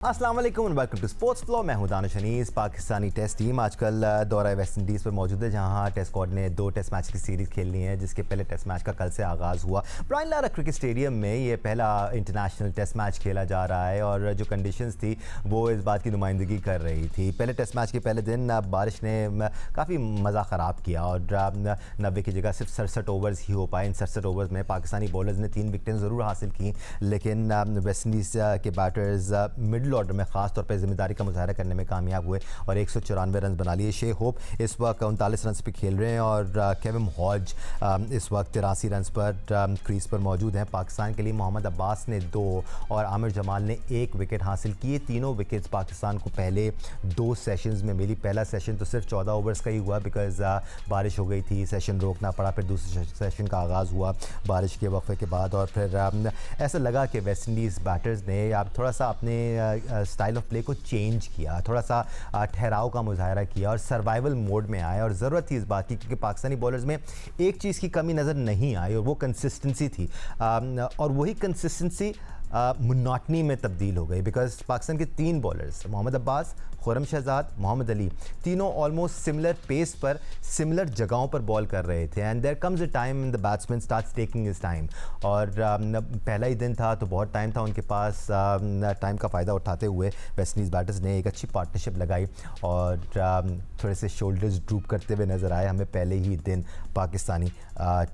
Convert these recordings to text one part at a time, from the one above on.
अस्सलाम वालेकुम and welcome to sports Flow. मैं हूं दानिश अनीस। पाकिस्तानी टेस्ट टीम आजकल दौरा वेस्ट इंडीज़ पर मौजूद है, जहां टेस्ट स्क्वाड ने 2 टेस्ट मैच की सीरीज़ खेलनी है, जिसके पहले टेस्ट मैच का कल से आगाज़ हुआ। ब्रायन लारा क्रिकेट स्टेडियम में ये पहला इंटरनेशनल टेस्ट मैच खेला जा रहा है और जो कंडीशंस थी वो इस बात की नुमाइंदगी कर रही थी। पहले टेस्ट मैच के पहले दिन बारिश ने काफ़ी मज़ा ख़राब किया और 90 की जगह सिर्फ 67 ओवर्स ही हो पाए। इन 67 ओवर्स में पाकिस्तानी बॉलर्स ने 3 विकेटें ज़रूर हासिल की, लेकिन वेस्ट इंडीज़ के बैटर्स मिडल ऑर्डर में ख़ास तौर पर जिम्मेदारी का मुजाहरा करने में कामयाब हुए और 194 रन बना लिए। शे होप इस वक्त 39 रन पर खेल रहे हैं और केविन हॉज इस वक्त 83 रन पर क्रीज पर मौजूद हैं। पाकिस्तान के लिए मोहम्मद अब्बास ने 2 और आमिर जमाल ने 1 विकेट हासिल किए। तीनों विकेट्स पाकिस्तान को पहले 2 सेशंस में मिली। पहला सेशन तो सिर्फ 14 ओवर्स का ही हुआ बिकॉज बारिश हो गई थी, सेशन रोकना पड़ा। फिर दूसरे सेशन का आगाज़ हुआ बारिश के वक्फे के बाद और फिर ऐसा लगा कि वेस्ट इंडीज़ बैटर्स ने अब थोड़ा सा अपने स्टाइल ऑफ प्ले को चेंज किया, थोड़ा सा ठहराव का मुजाहरा किया और सर्वाइवल मोड में आए। और ज़रूरत थी इस बात की क्योंकि पाकिस्तानी बॉलर्स में एक चीज़ की कमी नज़र नहीं आई और वो कंसिस्टेंसी थी और वही कंसिस्टेंसी मोनोटनी में तब्दील हो गई बिकॉज पाकिस्तान के 3 बॉलर्स मोहम्मद अब्बास, खुर्रम शहजाद, मोहम्मद अली, तीनों ऑलमोस्ट सिमिलर पेस पर सिमिलर जगहों पर बॉल कर रहे थे। And there comes a time the batsman starts taking his time और पहला ही दिन था तो बहुत टाइम था उनके पास। टाइम का फ़ायदा उठाते हुए वेस्ट इंडीज़ बैटर्स ने एक अच्छी पार्टनरशिप लगाई और थोड़े से शोल्डर्स ड्रूप करते हुए नज़र आए हमें पहले ही दिन पाकिस्तानी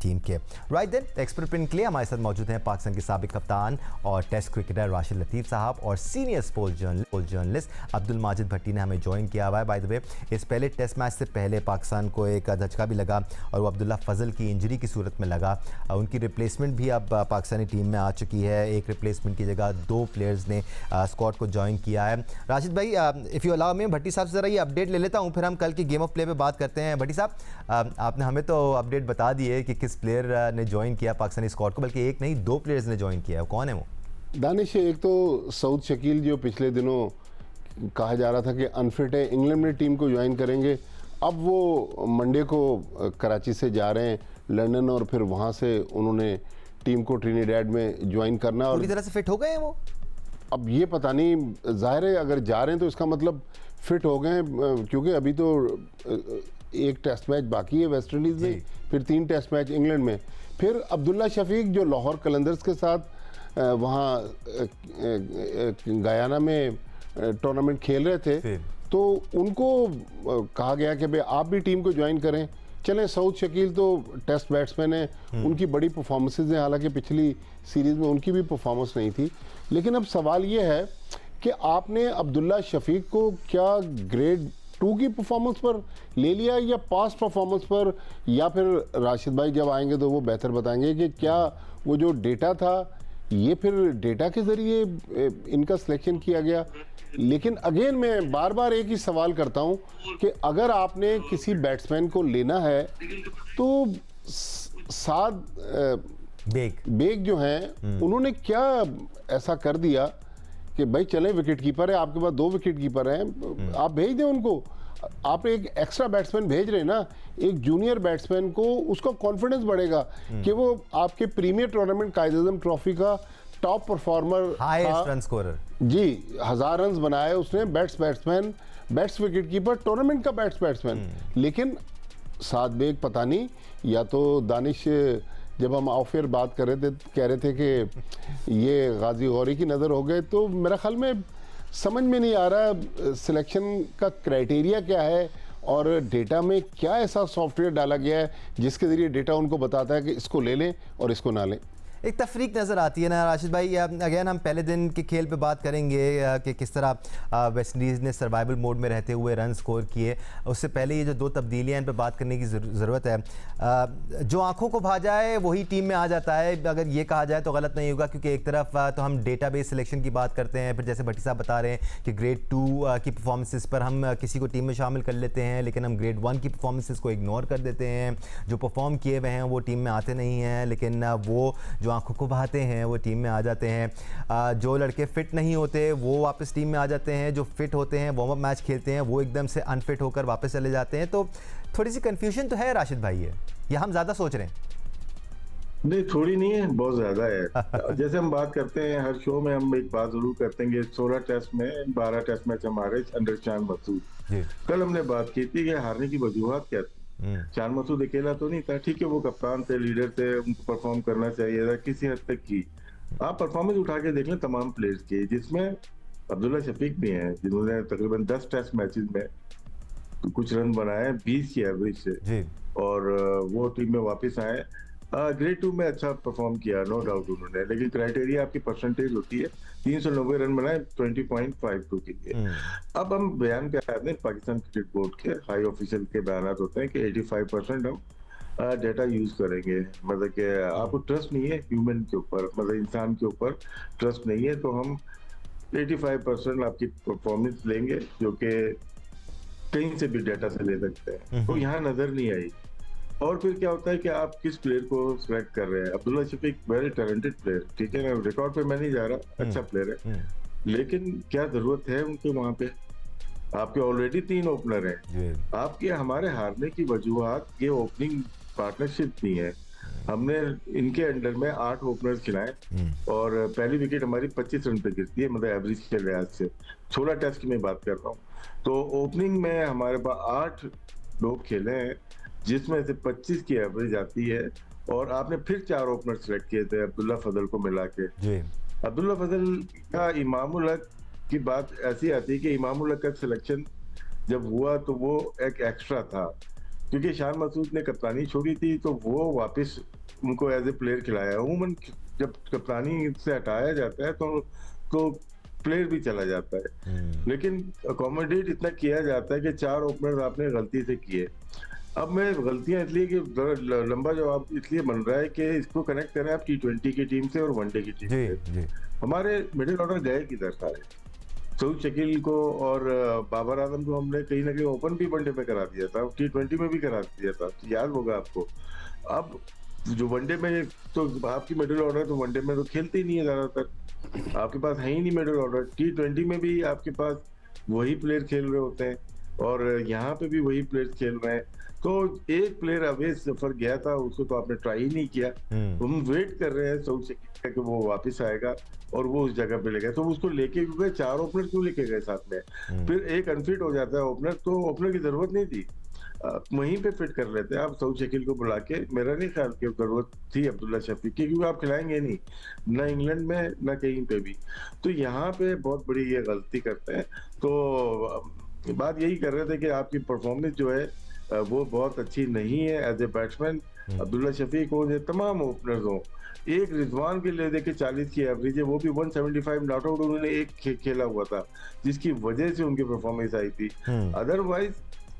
टीम के। राइट देन एक्सपर्ट पिन के लिए हमारे साथ मौजूद हैं पाकिस्तान के साबिक कप्तान और टेस्ट क्रिकेटर राशिद लतीफ़ साहब और senior sports journalist Abdul Majid Bhatti ने हमें ज्वाइन किया हुआ है। बाय द वे इस पहले टेस्ट मैच से पहले पाकिस्तान को एक धचका भी लगा और वो अब्दुल्ला फजल की इंजरी की सूरत में लगा। उनकी रिप्लेसमेंट भी अब पाकिस्तानी टीम में आ चुकी है। एक रिप्लेसमेंट की जगह 2 प्लेयर्स ने स्क्वाड को ज्वाइन किया है। राशिद भाई, इफ़ यू अलाउ में भट्टी साहब से ज़रा ये अपडेट ले लेता हूँ, फिर हम कल की गेम ऑफ प्ले पे बात करते हैं। भट्टी साहब, आपने हमें तो अपडेट बता दी है कि किस प्लेयर ने ज्वाइन किया पाकिस्तानी स्क्वाड को, बल्कि एक नहीं 2 प्लेयर्स ने ज्वाइन किया है। कौन है वो? दानिश, एक तो सऊद शकील जो पिछले दिनों कहा जा रहा था कि अनफिट है, इंग्लैंड में टीम को ज्वाइन करेंगे। अब वो मंडे को कराची से जा रहे हैं लंदन और फिर वहाँ से उन्होंने टीम को ट्रिनिडेड में ज्वाइन करना। और पूरी तरह से फिट हो गए हैं वो? अब ये पता नहीं, जाहिर है अगर जा रहे हैं तो इसका मतलब फिट हो गए हैं क्योंकि अभी तो एक टेस्ट मैच बाकी है वेस्ट इंडीज़ में, फिर 3 टेस्ट मैच इंग्लैंड में। फिर अब्दुल्ला शफीक जो लाहौर कलंदर्स के साथ वहाँ गयाना में टूर्नामेंट खेल रहे थे तो उनको कहा गया कि भाई आप भी टीम को ज्वाइन करें। चलें, सऊद शकील तो टेस्ट बैट्समैन है, उनकी बड़ी परफॉर्मेंसेज हैं, हालांकि पिछली सीरीज़ में उनकी भी परफॉर्मेंस नहीं थी। लेकिन अब सवाल ये है कि आपने अब्दुल्ला शफीक को क्या ग्रेड 2 की परफॉर्मेंस पर ले लिया या पास्ट परफॉर्मेंस पर, या फिर राशिद भाई जब आएंगे तो वो बेहतर बताएंगे कि क्या वो जो डेटा था ये फिर डेटा के ज़रिए इनका सिलेक्शन किया गया। लेकिन अगेन मैं बार बार एक ही सवाल करता हूं कि अगर आपने किसी बैट्समैन को लेना है तो साद बेग जो हैं उन्होंने क्या ऐसा कर दिया कि भाई चलें, विकेट कीपर है आपके पास, 2 विकेट कीपर हैं, आप भेज दें उनको। आप एक एक्स्ट्रा बैट्समैन भेज रहे हैं ना, एक जूनियर बैट्समैन को, उसका कॉन्फिडेंस बढ़ेगा कि वो आपके प्रीमियर टूर्नामेंट कायद-ए-आज़म ट्रॉफी का top performer, highest run scorer जी, 1000 रन बनाए उसने, batsman, best wicket keeper, tournament का बैट्समैन। लेकिन साद बेग पता नहीं, या तो दानिश जब हम ऑफ एयर बात कर रहे थे कह रहे थे कि ये गाजी गौरी की नज़र हो गए, तो मेरा ख्याल में समझ में नहीं आ रहा सिलेक्शन का क्राइटेरिया क्या है और डेटा में क्या ऐसा सॉफ्टवेयर डाला गया है जिसके ज़रिए डेटा उनको बताता है कि इसको ले लें और इसको ना लें। एक तफरीक नज़र आती है ना राशिद भाई। अगेन हम पहले दिन के खेल पे बात करेंगे कि किस तरह वेस्ट इंडीज़ ने सर्वाइवल मोड में रहते हुए रन स्कोर किए। उससे पहले ये जो 2 तब्दीलियाँ इन पे बात करने की ज़रूरत है। जो आंखों को भा जाए वही टीम में आ जाता है, अगर ये कहा जाए तो गलत नहीं होगा क्योंकि एक तरफ तो हम डेटा बेस सिलेक्शन की बात करते हैं, फिर जैसे भट्टी साहब बता रहे हैं कि ग्रेड 2 की परफॉर्मेंसेस पर हम किसी को टीम में शामिल कर लेते हैं, लेकिन हम ग्रेड 1 की परफॉर्मेंसेस को इग्नोर कर देते हैं। जो परफॉर्म किए हुए हैं वो टीम में आते नहीं हैं, लेकिन वो जो आंखों को भाते हैं वो टीम में आ जाते हैं। जो लड़के फिट नहीं होते वो वापस टीम में आ जाते हैं, जो फिट होते हैं वार्म अप मैच खेलते हैं वो एकदम से अनफिट होकर वापस चले जाते हैं। तो थोड़ी सी कन्फ्यूजन तो है राशिद भाई, है या हम ज़्यादा सोच रहे हैं? नहीं, थोड़ी नहीं है, बहुत ज्यादा है। जैसे हम बात करते हैं हर शो में, हम एक बात जरूर करते हैं कि 16 टेस्ट में 12 टेस्ट मैच हमारे अंडर चांद मसूद। कल हमने बात की थी कि हारने की वजूहत क्या थी। चांद मसूद अकेला तो नहीं था, ठीक है वो कप्तान थे, लीडर थे, उनको परफॉर्म करना चाहिए था किसी हद तक की। आप परफॉर्मेंस उठा के देख लें तमाम प्लेयर्स की, जिसमें अब्दुल्ला शफीक भी हैं जिन्होंने तकरीबन 10 टेस्ट मैचेस में कुछ रन बनाए 20 की एवरेज से, और वो टीम में वापस आए। ग्रेड 2 में अच्छा परफॉर्म किया, नो डाउट उन्होंने, लेकिन क्राइटेरिया आपकी परसेंटेज होती है, 390 रन बनाए 20.52 के लिए। अब हम बयान पे आते हैं पाकिस्तान क्रिकेट बोर्ड के हाई ऑफिशियल के बयान होते हैं कि 85% हम डेटा यूज करेंगे, मतलब कि आपको ट्रस्ट नहीं है ह्यूमन के ऊपर, मतलब इंसान के ऊपर ट्रस्ट नहीं है, तो हम 85% आपकी परफॉर्मेंस लेंगे, जो कि कहीं से भी डेटा से ले सकते हैं। तो यहाँ नजर नहीं आई। और फिर क्या होता है कि आप किस प्लेयर को सिलेक्ट कर रहे हैं। Abdullah Shafique very talented player, ठीक है ना, रिकॉर्ड पे मैं नहीं जा रहा, अच्छा प्लेयर है, लेकिन क्या जरूरत है उनके वहां पे? आपके ऑलरेडी 3 ओपनर हैं। आपके हमारे हारने की वजूहत ये ओपनिंग पार्टनरशिप नहीं है। हमने इनके अंडर में 8 ओपनर्स खिलाए और पहली विकेट हमारी 25 रन पे गिरती है, मतलब एवरेज के लिहाज से। 16 टेस्ट की मैं बात कर रहा हूँ, तो ओपनिंग में हमारे पास 8 लोग खेले हैं, जिसमें से 25 की एवरेज आती है। और आपने फिर 4 ओपनर सेलेक्ट किए थे अब्दुल्ला फजल को मिला के। अब्दुल्ला फजल का इमामुल हक की बात ऐसी आती है कि इमामुल हक का सिलेक्शन जब हुआ तो वो एक एक्स्ट्रा था, क्योंकि शान मसूद ने कप्तानी छोड़ी थी, तो वो वापस उनको एज ए प्लेयर खिलाया। अमूमन जब कप्तानी से हटाया जाता है तो प्लेयर भी चला जाता है, लेकिन अकोमोडेट इतना किया जाता है कि 4 ओपनर आपने गलती से किए। अब मैं गलतियां इसलिए कि लंबा जवाब इसलिए बन रहा है कि इसको कनेक्ट करें आप T20 की टीम से और वनडे की टीम से। हमारे मिडिल ऑर्डर गए किधर सारे? सऊद शकील को और बाबर आजम को हमने कहीं ना कहीं ओपन भी वनडे में करा दिया था, T20 में भी करा दिया था, याद होगा आपको। अब जो वनडे में तो आपकी मिडिल ऑर्डर तो वनडे में तो खेलती नहीं है ज्यादातर, आपके पास है ही नहीं मिडिल ऑर्डर। T20 में भी आपके पास वही प्लेयर खेल रहे होते हैं और यहाँ पे भी वही प्लेयर खेल रहे हैं। तो एक प्लेयर अवेज सफर गया था, उसको तो आपने ट्राई ही नहीं किया। हम वेट कर रहे हैं सऊद शकील का कि वो वापस आएगा और वो उस जगह पे ले गए, तो उसको लेके क्यों गए? 4 ओपनर क्यों लेके गए साथ में? फिर एक अनफिट हो जाता है ओपनर, तो ओपनर की जरूरत नहीं थी, वहीं पे फिट कर लेते हैं आप सऊद शकील को बुला के। मेरा नहीं ख्याल की जरूरत थी अब्दुल्ला शफीक की, क्योंकि आप खिलाएंगे नहीं ना इंग्लैंड में ना कहीं पे भी। तो यहाँ पे बहुत बड़ी ये गलती करते हैं। तो बात यही कर रहे थे कि आपकी परफॉर्मेंस जो है वो बहुत अच्छी नहीं है as a batsman. Abdullah Shafique हो या तमाम ओपनर्स हो, एक रिजवान के लिए देखे 40 की एवरेज है, वो भी 175 नॉट आउट उन्होंने एक खेला हुआ था, जिसकी वजह से उनकी परफॉर्मेंस आई थी। अदरवाइज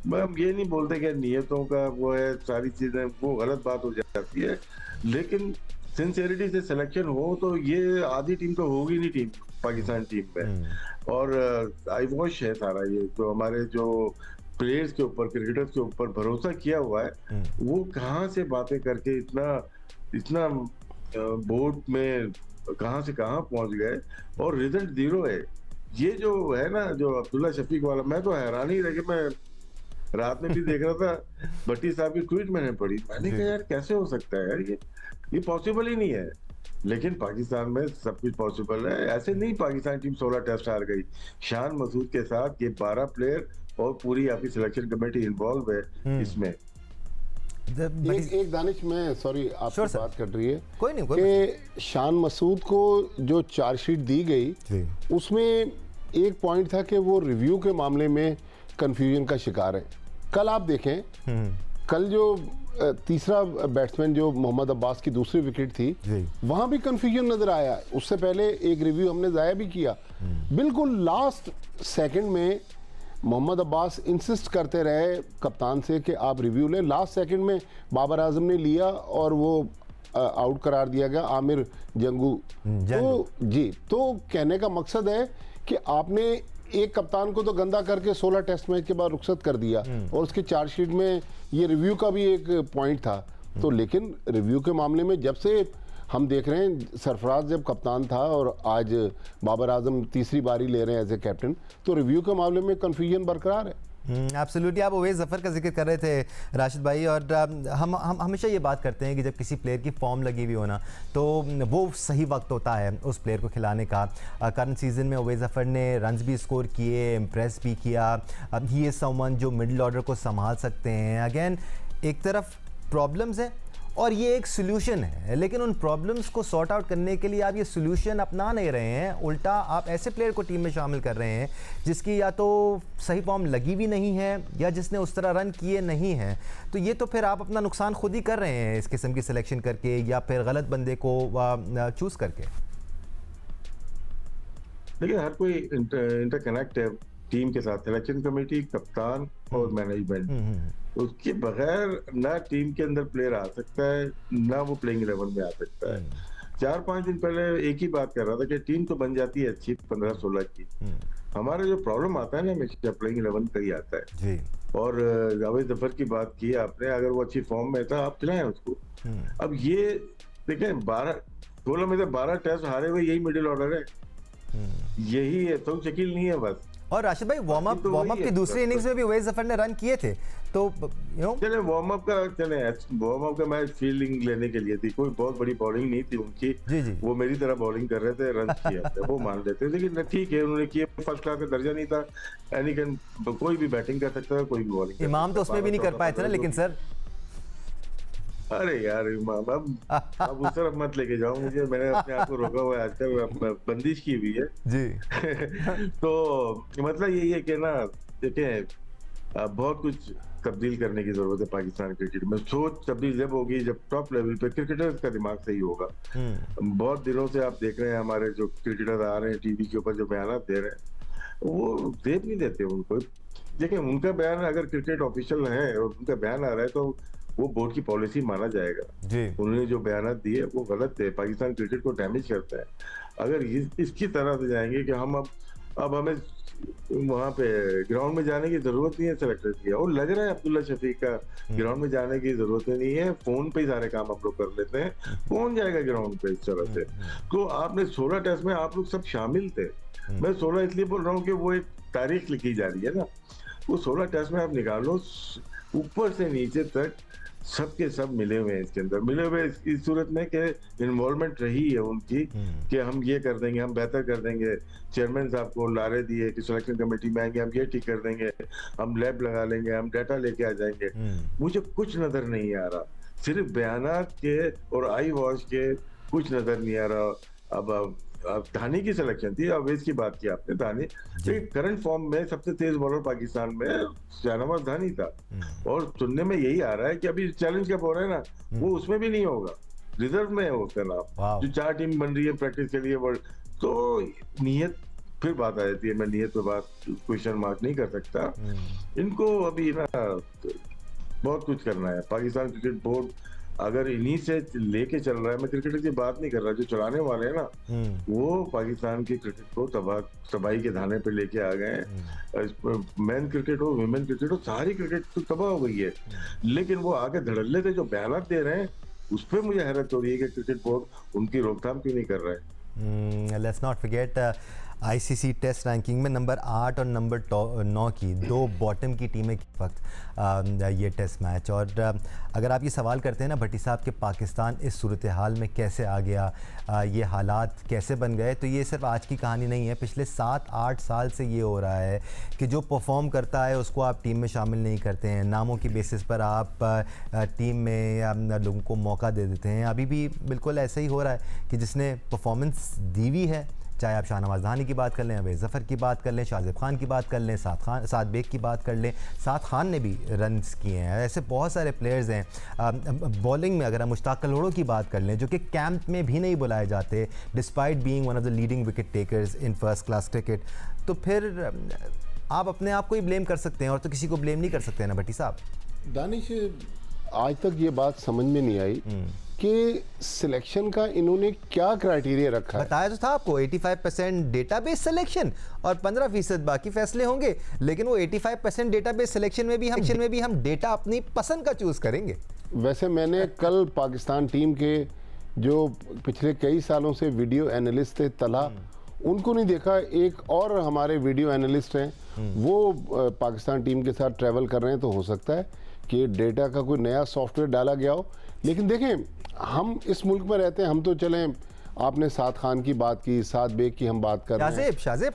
हम ये नहीं बोलते कि नियतों का वो है, सारी चीजें वो गलत बात हो जाती है, लेकिन सिंसियरिटी से सिलेक्शन हो तो ये आधी टीम तो होगी नहीं टीम पाकिस्तान टीम में। और आई वॉश है सारा ये, तो हमारे जो प्लेयर्स के ऊपर, क्रिकेटर्स के ऊपर भरोसा किया हुआ है, वो कहाँ से बातें करके इतना बोर्ड में कहाँ से कहाँ पहुंच गए और रिजल्ट 0 है। ये जो है ना, जो अब्दुल्ला शफीक वाला, मैं तो हैरान ही रह गया। मैं रात में भी देख रहा था, भट्टी साहब की ट्वीट मैंने पढ़ी, मैंने कहा यार कैसे हो सकता है यार, ये पॉसिबल ही नहीं है। लेकिन पाकिस्तान में सब कुछ पॉसिबल है। ऐसे नहीं पाकिस्तान टीम 16 टेस्ट हार गई, शान मसूद के साथ ये 12 प्लेयर और पूरी आपकी सिलेक्शन कमेटी इन्वॉल्व है इसमें। एक दानिश में सॉरी आपसे बात कर रही है, कोई नहीं कि शान मसूद को जो चार्जशीट दी गई उसमें एक पॉइंट था कि वो रिव्यू के मामले में कंफ्यूजन का शिकार है। कल आप देखें, कल जो तीसरा बैट्समैन जो मोहम्मद अब्बास की दूसरी विकेट थी, वहां भी कंफ्यूजन नजर आया। उससे पहले एक रिव्यू हमने जाया भी किया, बिल्कुल लास्ट सेकंड में मोहम्मद अब्बास इंसिस्ट करते रहे कप्तान से कि आप रिव्यू लें। लास्ट सेकंड में बाबर आजम ने लिया और वो आउट करार दिया गया आमिर जंगू। तो कहने का मकसद है कि आपने एक कप्तान को तो गंदा करके 16 टेस्ट मैच के बाद रुखसत कर दिया, और उसकी चार्जशीट में ये रिव्यू का भी एक पॉइंट था। तो लेकिन रिव्यू के मामले में जब से हम देख रहे हैं, सरफराज जब कप्तान था और आज बाबर आजम तीसरी बारी ले रहे हैं एज ए कैप्टन, तो रिव्यू के मामले में कंफ्यूजन बरकरार है। एब्सोल्युटली। आप ओवैस ज़फ़र का जिक्र कर रहे थे राशिद भाई, और हम हमेशा ये बात करते हैं कि जब किसी प्लेयर की फॉर्म लगी हुई हो ना, तो वो सही वक्त होता है उस प्लेयर को खिलाने का। करंट सीज़न में ओवैस ज़फ़र ने रन्स भी स्कोर किए, इम्प्रेस भी किया। ही इज़ समवन जो मिडिल ऑर्डर को संभाल सकते हैं। अगेन एक तरफ प्रॉब्लम्स हैं और ये एक सोल्यूशन है, लेकिन उन प्रॉब्लम्स को सॉर्ट आउट करने के लिए आप ये सोल्यूशन अपना नहीं रहे हैं, उल्टा आप ऐसे प्लेयर को टीम में शामिल कर रहे हैं जिसकी या तो सही फॉर्म लगी भी नहीं है या जिसने उस तरह रन किए नहीं हैं। तो ये तो फिर आप अपना नुकसान खुद ही कर रहे हैं इस किस्म की सिलेक्शन करके या फिर गलत बंदे को चूज़ करके। देखिए हर कोई इंटरकनेक्ट है टीम के साथ, सिलेक्शन कमेटी, कप्तान और मैनेजमेंट। उसके बगैर ना टीम के अंदर प्लेयर आ सकता है ना वो प्लेइंग 11 में आ सकता है। 4-5 दिन पहले एक ही बात कर रहा था कि टीम तो बन जाती है अच्छी 15-16 की। हमारा जो प्रॉब्लम आता है ना हमेशा प्लेइंग 11 का ही आता है जी। और ओवैस ज़फ़र की बात की आपने, अगर वो अच्छी फॉर्म में था आप खिलाएं उसको। अब ये देखें 16 में से 12 टेस्ट हारे हुए यही मिडिल ऑर्डर है, यही है, तो शकील नहीं है बस। और राशिद भाई वार्म अप की दूसरी इनिंग्स में भी ओवैस ज़फ़र ने रन किए थे, तो चले वार्म अप का मैच फील्डिंग लेने के लिए थी, कोई बहुत बड़ी बॉलिंग नहीं थी उनकी जी। वो मेरी तरह बॉलिंग कर रहे थे, रन किया था वो मान लेते, लेकिन ठीक है उन्होंने किया, फर्स्ट क्लास का दर्जा नहीं था, एनी कैन कोई भी बैटिंग कर सकता था, कोई भी बॉलिंग। इमाम तो उसमें भी नहीं कर पाए थे ना, लेकिन सर अरे यार इमाम अब उस तरफ मत लेके जाओ मुझे, मैंने अपने आप को रोका हुआ है आजकल, बंदिश की हुई है जी। तो मतलब यही है कि ना देखिए बहुत कुछ तब्दील करने की जरूरत है पाकिस्तान क्रिकेट में। सोच तब्दील जब होगी जब टॉप लेवल पे क्रिकेटर्स का दिमाग सही होगा। बहुत दिनों से आप देख रहे हैं हमारे जो क्रिकेटर आ रहे हैं टीवी के ऊपर जो बयान दे रहे हैं वो देख नहीं देते उनको। देखिए उनका बयान अगर क्रिकेट ऑफिशियल है और उनका बयान आ रहा है तो वो बोर्ड की पॉलिसी माना जाएगा जी। उन्होंने जो बयान दिए वो गलत है, पाकिस्तान क्रिकेट को डैमेज करता है। अगर इसकी तरह से जाएंगे कि हम अब हमें वहां पे ग्राउंड में जाने की जरूरत नहीं है सेलेक्टर की, और लग रहा है अब्दुल्ला शफीक का ग्राउंड में जाने की जरूरत नहीं है, फोन पे ही सारे काम हम लोग कर लेते हैं, कौन जाएगा ग्राउंड पे इस तरह से। तो आपने 16 टेस्ट में आप लोग सब शामिल थे, मैं 16 इसलिए बोल रहा हूँ कि वो एक तारीख लिखी जा रही है ना, वो 16 टेस्ट में आप निकालो ऊपर से नीचे तक सबके सब मिले हुए हैं इसके अंदर, मिले हुए इस सूरत में कि इन्वॉल्वमेंट रही है उनकी कि हम ये कर देंगे, हम बेहतर कर देंगे, चेयरमैन साहब को लारे दिए कि सिलेक्शन कमेटी में आएंगे, हम ये ठीक कर देंगे, हम लैब लगा लेंगे, हम डाटा लेके आ जाएंगे। मुझे कुछ नजर नहीं आ रहा, सिर्फ बयानात के और आई वॉश के कुछ नजर नहीं आ रहा। अब धानी की सिलेक्शन थी, अवैस की बात की आपने, धानी करंट फॉर्म में सबसे तेज बॉलर पाकिस्तान में शाहनवाज धानी था, और सुनने में यही आ रहा है कि अभी चैलेंज कप हो रहा है ना वो उसमें भी नहीं होगा, रिजर्व में है उसका नाम, जो 4 टीम बन रही है प्रैक्टिस के लिए वर्ल्ड। तो नीयत फिर बात आ जाती है, मैं नीयत पे बात क्वेश्चन मार्क नहीं कर सकता। इनको अभी ना बहुत कुछ करना है। पाकिस्तान क्रिकेट बोर्ड अगर इन्हीं से लेके चल रहा है, मैं क्रिकेटर की बात नहीं कर रहा, जो चलाने वाले हैं ना वो पाकिस्तान की क्रिकेट को तबाही के धाने पे लेके आ गए हैं। मेन क्रिकेट हो, वुमेन क्रिकेट हो, सारी क्रिकेट तो तबाह हो गई है, लेकिन वो आगे धड़ल्ले से जो बयान दे रहे हैं उस पर मुझे हैरत हो रही है कि क्रिकेट बोर्ड उनकी रोकथाम क्यों नहीं कर रहा है। Let's not forget ICC test ranking में नंबर 8 और नंबर 9 की 2 बॉटम की टीमें के वक्त ये टेस्ट मैच। और अगर आप ये सवाल करते हैं ना भट्टी साहब कि पाकिस्तान इस सूरत हाल में कैसे आ गया, ये हालात कैसे बन गए, तो ये सिर्फ आज की कहानी नहीं है, पिछले 7-8 साल से ये हो रहा है कि जो परफॉर्म करता है उसको आप टीम में शामिल नहीं करते हैं, नामों की बेसिस पर आप टीम में लोगों को मौका दे देते हैं। अभी भी बिल्कुल ऐसे ही हो रहा है कि जिसने परफॉर्मेंस दी हुई है, चाहे आप शाहनवाज धानी की बात कर लें, ओवैस ज़फ़र की बात कर लें, शाहज़ेब खान की बात कर लें, साद बेग की बात कर लें, साद खान ने भी रन्स किए हैं, ऐसे बहुत सारे प्लेयर्स हैं। बॉलिंग में अगर हम मुश्ताक कलोड़ों की बात कर लें जो कि कैंप में भी नहीं बुलाए जाते despite being one of the leading wicket takers in first class cricket, तो फिर आप अपने आप को ही ब्लेम कर सकते हैं और तो किसी को ब्लेम नहीं कर सकते हैं ना भट्टी साहब। दानिश आज तक ये बात समझ में नहीं आई कि सिलेक्शन का इन्होंने क्या क्राइटेरिया रखा है। बताया तो था आपको 85% डेटाबेस सिलेक्शन और 15% बाकी फैसले होंगे, लेकिन वो 85% डेटाबेस सिलेक्शन में भी हम डेटा अपनी पसंद का चूज करेंगे। वैसे मैंने कल पाकिस्तान टीम के जो पिछले कई सालों से वीडियो एनालिस्ट थे तला, उनको नहीं देखा। एक और हमारे वीडियो एनालिस्ट हैं, वो पाकिस्तान टीम के साथ ट्रैवल कर रहे हैं, तो हो सकता है कि डेटा का कोई नया सॉफ्टवेयर डाला गया हो। लेकिन देखें, हम इस मुल्क में रहते हैं, हम तो चलें, आपने साद खान की बात की, साद बेग की हम बात कर रहे हैं, शाजिब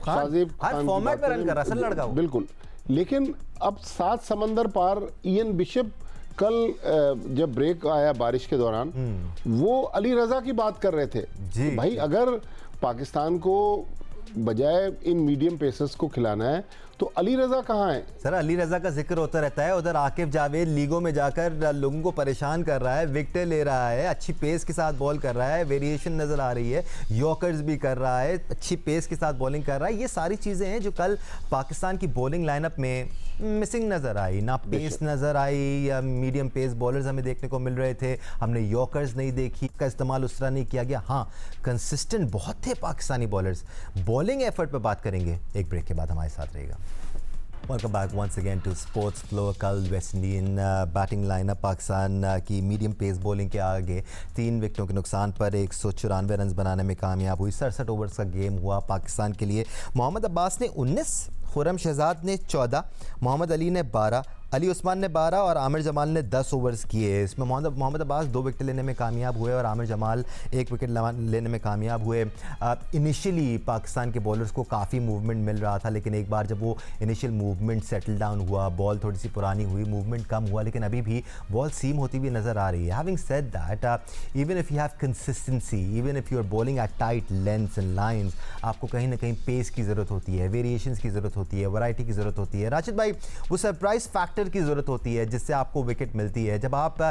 खान फॉर्मेट में रन कर रहा है, लड़का वो। बिल्कुल। लेकिन अब 7 समंदर पार इयन बिशप कल जब ब्रेक आया बारिश के दौरान, वो अली रजा की बात कर रहे थे जी, भाई अगर पाकिस्तान को बजाय इन मीडियम पेसर्स को खिलाना है तो अली रजा कहाँ है? सर अली रजा का जिक्र होता रहता है, उधर आकिब जावेद लीगों में जाकर लोगों को परेशान कर रहा है, विकेटें ले रहा है, अच्छी पेस के साथ बॉल कर रहा है, वेरिएशन नज़र आ रही है, यॉर्कर्स भी कर रहा है, अच्छी पेस के साथ बॉलिंग कर रहा है। ये सारी चीज़ें हैं जो कल पाकिस्तान की बॉलिंग लाइनअप में मिसिंग नज़र आई। ना पेस नज़र आई, या मीडियम पेस बॉलर्स हमें देखने को मिल रहे थे, हमने यॉर्कर्स नहीं देखी, का इस्तेमाल उस तरह नहीं किया गया। हाँ, कंसिस्टेंट बहुत थे पाकिस्तानी बॉलर्स। बॉलिंग एफर्ट पर बात करेंगे एक ब्रेक के बाद, हमारे साथ रहेगा। Welcome back once again to sports flow. कल West Indies batting lineup Pakistan की मीडियम पेस बॉलिंग के आगे 3 विकेटों के नुकसान पर 194 रन बनाने में कामयाब हुई। 67 ओवर्स का गेम हुआ पाकिस्तान के लिए। मोहम्मद अब्बास ने 19, खुर्रम शहजाद ने 14, मोहम्मद अली ने 12, अली उस्मान ने 12 और आमिर जमाल ने 10 ओवर्स किए। इसमें मोहम्मद अब्बास 2 विकेट लेने में कामयाब हुए और आमिर जमाल 1 विकेट लेने में कामयाब हुए। इनिशियली पाकिस्तान के बॉलर्स को काफ़ी मूवमेंट मिल रहा था, लेकिन एक बार जब वो इनिशियल मूवमेंट सेटल डाउन हुआ, बॉल थोड़ी सी पुरानी हुई, मूवमेंट कम हुआ, लेकिन अभी भी बॉल सीम होती हुई नज़र आ रही है। Having said that, even if you have consistency, even if you are bowling at tight lengths and lines, आपको कहीं ना कहीं पेस की ज़रूरत होती है, वेरिएशंस की ज़रूरत होती है, वैरायटी की ज़रूरत होती है। राशिद भाई, वो सरप्राइज फैक्टर की ज़रूरत होती है जिससे आपको विकेट मिलती है। जब आप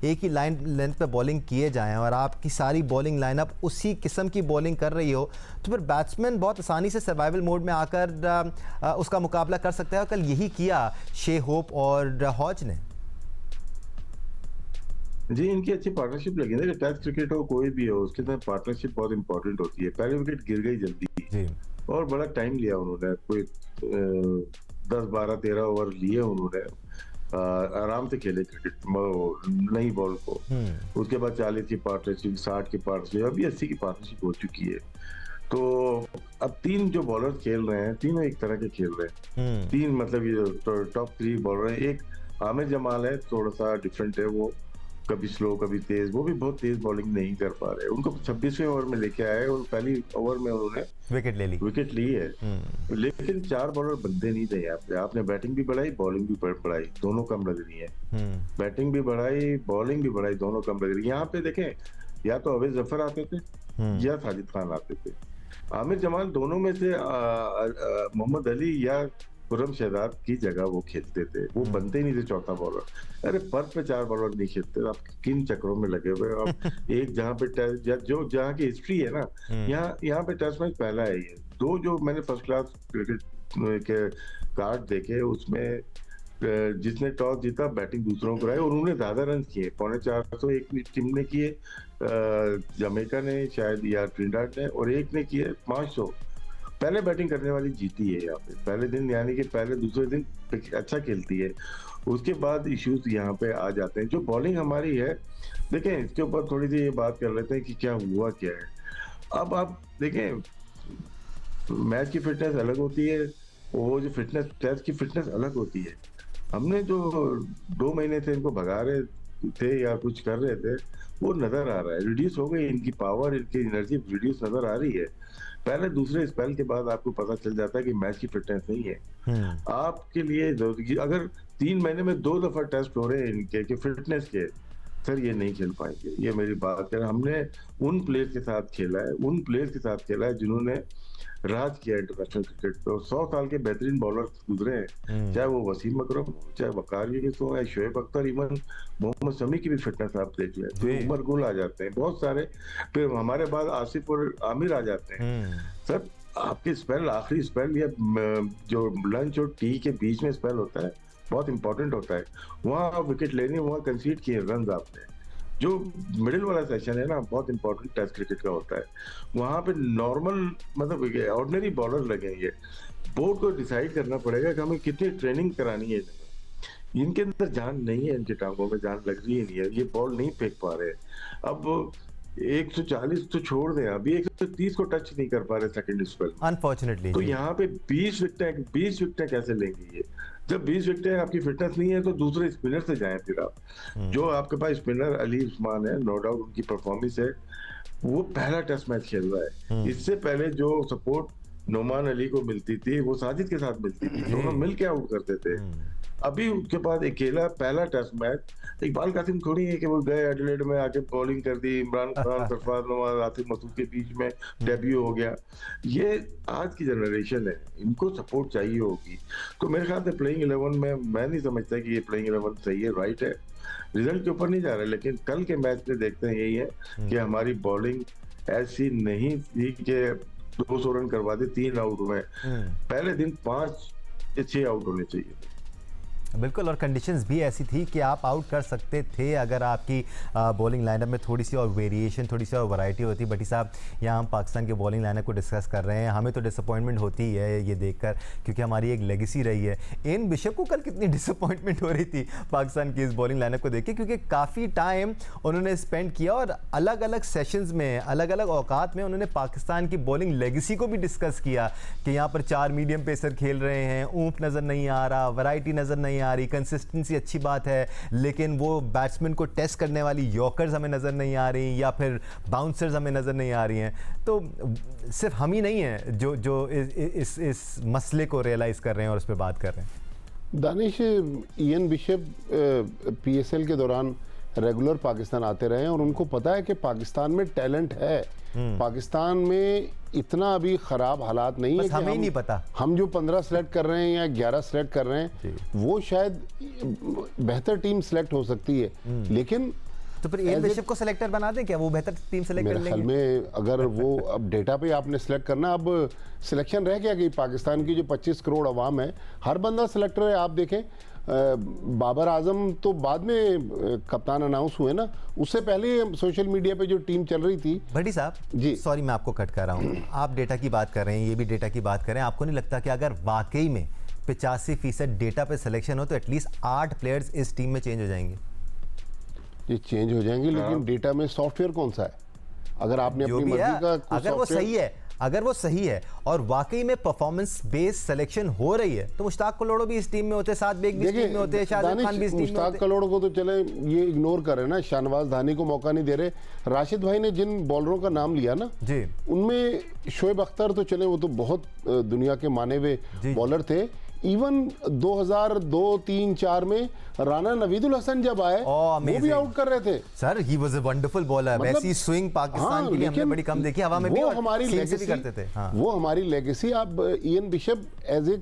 एक ही लाइन लेंथ पे बॉलिंग किए जाएं और आपकी सारी बॉलिंग लाइनअप उसी किस्म की बॉलिंग कर रही हो, तो फिर बैट्समैन बहुत आसानी से सर्वाइवल मोड में आकर उसका मुकाबला कर सकता है। और कल यही किया शे होप और हॉज ने। जी, इनकी अच्छी पार्टनरशिप लगी ना। टेस्ट क्रिकेट हो कोई भी हो, उसके साथ पार्टनरशिप बहुत इंपॉर्टेंट होती है। पहले विकेट गिर गई जल्दी और बड़ा टाइम लिया उन्होंने, कोई 10, 12, 13 ओवर लिए उन्होंने, आराम से खेले क्रिकेट नई बॉल को। उसके बाद 40 की पार्टनरशिप, 60 की पार्टनरशिप, अभी 80 की पार्टनरशिप हो चुकी है। तो अब 3 जो बॉलर खेल रहे हैं, तीनों एक तरह के खेल रहे हैं। 3 मतलब ये टॉप 3 बॉलर हैं। एक आमिर जमाल है, थोड़ा सा डिफरेंट है, वो कभी स्लो कभी तेज, वो भी बहुत तेज बॉलिंग नहीं कर पा रहे। उनको 26वें ओवर में लेके आए और पहली ओवर में उन्होंने विकेट ली है। लेकिन 4 बॉलर बनते नहीं थे यहाँ पे। आपने बैटिंग भी बढ़ाई, बॉलिंग भी बढ़ाई, दोनों कम लग रही है। बैटिंग भी बढ़ाई, बॉलिंग भी बढ़ाई, दोनों कम लग रही है। यहाँ पे देखें, या तो अवैध जफर आते थे या साजिद खान आते थे। आमिर जमाल दोनों में से मोहम्मद अली या खुर्रम शहजाद की जगह वो खेलते थे। वो बनते ही नहीं थे चौथा बॉलर। अरे पर पे 4 बॉलर नहीं खेलते। आप किन चक्रों में लगे हुए? आप एक जहाँ पे जो जहाँ की हिस्ट्री है ना, यहाँ पे टेस्ट मैच पहला है ये। 2 जो मैंने फर्स्ट क्लास क्रिकेट के कार्ड देखे, उसमें जिसने टॉस जीता बैटिंग दूसरों को रही और उन्होंने ज्यादा रन किए, 450 एक टीम ने किए, जमैका ने शायद या ट्रिनिडाड ने, और एक ने किए 500। पहले बैटिंग करने वाली जीती है यहाँ पे पहले दिन, यानी कि पहले दूसरे दिन अच्छा खेलती है। उसके बाद इश्यूज यहाँ पे आ जाते हैं। जो बॉलिंग हमारी है, देखें इसके ऊपर थोड़ी सी ये बात कर लेते हैं कि क्या हुआ क्या है। अब आप देखें, मैच की फिटनेस अलग होती है, वो जो फिटनेस टेस्ट की फिटनेस अलग होती है। हमने जो 2 महीने से इनको भगा रहे थे या कुछ कर रहे थे, वो नजर आ रहा है, रिड्यूस हो गई इनकी पावर, इनकी एनर्जी रिड्यूस नजर आ रही है। पहले दूसरे स्पेल के बाद आपको पता चल जाता है कि मैच की फिटनेस नहीं है। आपके लिए अगर 3 महीने में 2 दफा टेस्ट हो रहे हैं इनके कि फिटनेस के, सर ये नहीं खेल पाएंगे। ये मेरी बात है। हमने उन प्लेयर्स के साथ खेला है, जिन्होंने राज किया इंटरनेशनल क्रिकेट पे। 100 साल के बेहतरीन बॉलर गुजरे हैं, चाहे वो वसीम अकरम हो, चाहे वकार यूनिस हो, या शोएब अख्तर, इवन मोहम्मद शमी की भी फिटनेस आप देख लें, तो उमर गुल आ जाते हैं, बहुत सारे। फिर हमारे बाद आसिफ और आमिर आ जाते हैं। सर आपके स्पेल, आखिरी स्पेल या जो लंच और टी के बीच में स्पेल होता है, बहुत इंपॉर्टेंट होता है। वहाँ आप विकेट लेने, वहाँ कंसीड किए रन आपने। जो मिडिल वाला सेशन है ना, बहुत इंपॉर्टेंट टेस्ट क्रिकेट का होता है। वहां पे नॉर्मल मतलब ऑर्डिनरी बॉलर लगेंगे। बोर्ड को डिसाइड करना पड़ेगा कि हमें कितनी ट्रेनिंग करानी है। इनके अंदर जान नहीं है, इनके टांगों में जान लग रही है नहीं है, ये बॉल नहीं फेंक पा रहे। अब 140 तो छोड़ दें, अभी 130 को टच नहीं कर पा रहे सेकंड स्पेल, अनफॉर्चुनेटली। तो यहाँ पे 20 विकेटें कैसे लेंगे ये? जब 20 विकेटें आपकी फिटनेस नहीं है तो दूसरे स्पिनर से जाएं फिर आप। जो आपके पास स्पिनर अली उस्मान है, नो डाउट उनकी परफॉर्मेंस है, वो पहला टेस्ट मैच खेल रहा है। इससे पहले जो सपोर्ट नोमान अली को मिलती थी वो साजिद के साथ मिलती थी, दोनों मिल के आउट करते थे। अभी उसके बाद अकेला पहला टेस्ट मैच, इकबाल कासिम थोड़ी है कि वो गए एडिलेड में आके बॉलिंग कर दी, इमरान खान, सरफराज नवाज, आसिफ मसूद के बीच में डेब्यू हो गया। ये आज की जनरेशन है, इनको सपोर्ट चाहिए होगी। तो मेरे ख्याल से प्लेइंग 11 में मैं नहीं समझता कि ये प्लेइंग 11 सही है, राइट है। रिजल्ट के ऊपर नहीं जा रहा, लेकिन कल के मैच में देखते हैं यही है कि हमारी बॉलिंग ऐसी नहीं थी कि 200 रन करवा दे 3 आउट में। पहले दिन 5 या 6 आउट होने चाहिए। बिल्कुल, और कंडीशंस भी ऐसी थी कि आप आउट कर सकते थे अगर आपकी बॉलिंग लाइनअप में थोड़ी सी और वेरिएशन, थोड़ी सी और वैरायटी होती। बटी साहब, यहाँ हम पाकिस्तान के बॉलिंग लाइनअप को डिस्कस कर रहे हैं, हमें तो डिसअपॉइंटमेंट होती है ये देखकर, क्योंकि हमारी एक लेगेसी रही है। एन बिशप को कल कितनी डिसअपॉइंटमेंट हो रही थी पाकिस्तान की इस बॉलिंग लाइनअप को देख के, क्योंकि काफ़ी टाइम उन्होंने स्पेंड किया और अलग अलग सेशंस में, अलग अलग औकात में उन्होंने पाकिस्तान की बॉलिंग लेगेसी को भी डिस्कस किया कि यहाँ पर 4 मीडियम पेसर खेल रहे हैं, ऊंफ नज़र नहीं आ रहा, वैरायटी नज़र नहीं आ रही, कंसिस्टेंसी अच्छी बात है, लेकिन वो बैट्समैन को टेस्ट करने वाली यॉर्कर्स हमें नज़र नहीं आ रही, या फिर बाउंसर्स हमें नज़र नहीं आ रही हैं। तो सिर्फ हम ही नहीं हैं जो इस मसले को रियलाइज़ कर रहे हैं और उस पर बात कर रहे हैं। दानिश, इयन बिशप PSL के दौरान रेगुलर पाकिस्तान आते रहे हैं और उनको पता है कि पाकिस्तान में टैलेंट है। पाकिस्तान में इतना अभी खराब हालात नहीं है कि हमें ही नहीं पता। हम जो 15 सेलेक्ट कर रहे हैं या 11 सेलेक्ट कर रहे हैं, वो शायद बेहतर टीम सेलेक्ट हो सकती है, लेकिन तो फिर एन बिशप को सेलेक्टर बना दें क्या? वो बेहतर टीम सेलेक्ट कर लेंगे। मेरे ख्याल में अगर वो अब डेटा पे आपने सेलेक्ट करना, अब सिलेक्शन रह गया कि पाकिस्तान की जो 25 करोड़ आवाम है, हर बंदा सेलेक्टर है। आप देखें, बाबर आजम तो बाद में कप्तान अनाउंस हुए ना, उससे पहले सोशल मीडिया पे जो टीम चल रही थी। भट्टी साहब जी, सॉरी मैं आपको कट कर रहा हूँ, आप डेटा की बात कर रहे हैं, ये भी डेटा की बात कर रहे हैं। आपको नहीं लगता कि अगर वाकई में 85% डेटा पे सिलेक्शन हो तो एटलीस्ट 8 प्लेयर्स इस टीम में चेंज हो जाएंगे? ये चेंज हो जाएंगे, लेकिन डेटा में सॉफ्टवेयर कौन सा है? अगर आपने अपनी मर्जी का, अगर वो सही है और वाकई में परफॉर्मेंस बेस्ड सिलेक्शन हो रही है, तो मुश्ताक कलोड़ो भी इस टीम में होते, साद बेग भी इस टीम में होते, शाहजाद खान भी इस टीम में होते। मुश्ताक कलोड़ो को तो चले ये इग्नोर कर रहे हैं ना, शाहनवाज धानी को मौका नहीं दे रहे। राशिद भाई ने जिन बॉलरों का नाम लिया ना जी, उनमें शोएब अख्तर तो चले, वो तो बहुत दुनिया के माने हुए बॉलर थे। इवन 2002-3-4 में राना नवीदुल हसन जब आए, वो भी आउट कर रहे थे। Sir, he was a wonderful bowler. वैसी स्विंग पाकिस्तान की हमने बड़ी कम देखी, हवा में भी, और हमारी लेगेसी करते थे। वो हमारी लेगेसी। अब Ian Bishop as a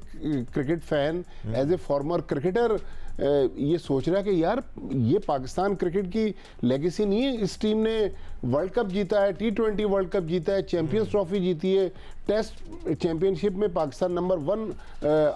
cricket fan, as a former cricketer, ये सोच रहा है कि यार ये पाकिस्तान क्रिकेट की लेगेसी नहीं है। इस टीम ने वर्ल्ड कप जीता है, T20 वर्ल्ड कप जीता है, चैंपियंस ट्रॉफी जीती है, टेस्ट चैंपियनशिप में Pakistan number 1,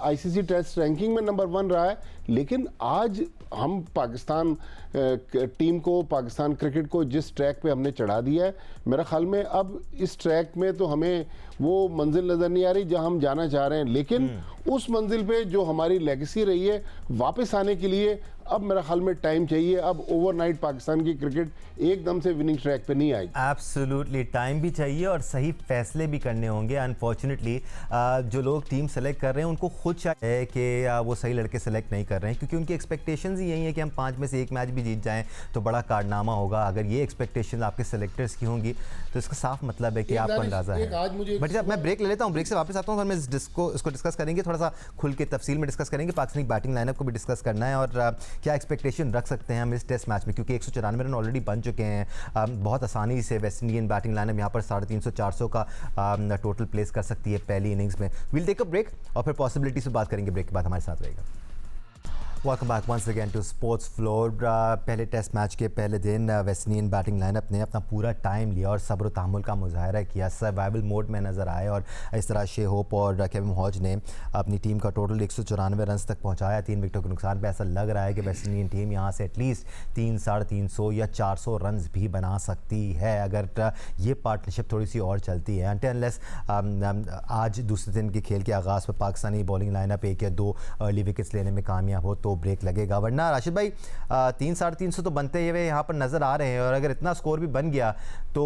ICC test ranking में नंबर 1 रहा है। लेकिन आज हम पाकिस्तान टीम को, पाकिस्तान क्रिकेट को जिस ट्रैक पे हमने चढ़ा दिया है, मेरा ख्याल में अब इस ट्रैक में तो हमें वो मंजिल नज़र नहीं आ रही जहां हम जाना चाह रहे हैं। लेकिन उस मंजिल पे जो हमारी लेगेसी रही है, वापस आने के लिए अब मेरा ख्याल में टाइम चाहिए। अब ओवरनाइट पाकिस्तान की क्रिकेट एकदम से विनिंग ट्रैक पे नहीं आएगी। एब्सोल्युटली, टाइम भी चाहिए और सही फैसले भी करने होंगे। अनफॉर्चुनेटली जो लोग टीम सेलेक्ट कर रहे हैं उनको खुद चाहिए कि वो सही लड़के सेलेक्ट नहीं कर रहे हैं, क्योंकि उनकी एक्सपेक्टेशंस ही यही है कि हम 5 में से 1 मैच भी जीत जाएं तो बड़ा कारनामा होगा। अगर ये एक्सपेक्टेशन आपके सेलेक्टर्स की होंगी तो इसका साफ मतलब है कि आपको अंदाजा है। बट जब मैं ब्रेक ले लेता हूँ, ब्रेक से वापस आता हूँ, फिर मैं इसको डिस्कस करेंगे, थोड़ा सा खुल के तफसील में डिस्कस करेंगे। पाकिस्तानी बैटिंग लाइनअप को भी डिस्कस करना है और क्या एक्सपेक्टेशन रख सकते हैं हम इस टेस्ट मैच में, क्योंकि 194 रन ऑलरेडी बन चुके हैं। बहुत आसानी से वेस्ट इंडियन बैटिंग लाइनअप यहाँ पर 350-400 का टोटल प्लेस कर सकती है पहली इनिंग्स में। विल टेक अ ब्रेक और फिर पॉसिबिलिटी से बात करेंगे। ब्रेक के बाद हमारे साथ रहेगा। Welcome back once again to Sports Floor. पहले टेस्ट मैच के पहले दिन वेस्ट इंडियन बैटिंग लाइनअप ने अपना पूरा टाइम लिया और सब्र तहम्मुल का मुजाहरा किया, सर्वाइवल मोड में नज़र आए और इस तरह शे होप और केविन हॉज ने अपनी टीम का टोटल 194 रन तक पहुंचाया 3 विकेटों के नुकसान पे। ऐसा लग रहा है कि वेस्ट इंडियन टीम यहाँ से एटलीस्ट 300-350 या 400 रन भी बना सकती है अगर ये पार्टनरशिप थोड़ी सी और चलती है। अनलेस आज दूसरे दिन के खेल के आगाज़ पर पाकिस्तानी बॉलिंग लाइनअप 1 या 2 अर्ली विकेट्स लेने में कामयाब हो तो वो ब्रेक लगेगा। वरना राशिद भाई 300-350 तो बनते हुए यहाँ पर नज़र आ रहे हैं, और अगर इतना स्कोर भी बन गया तो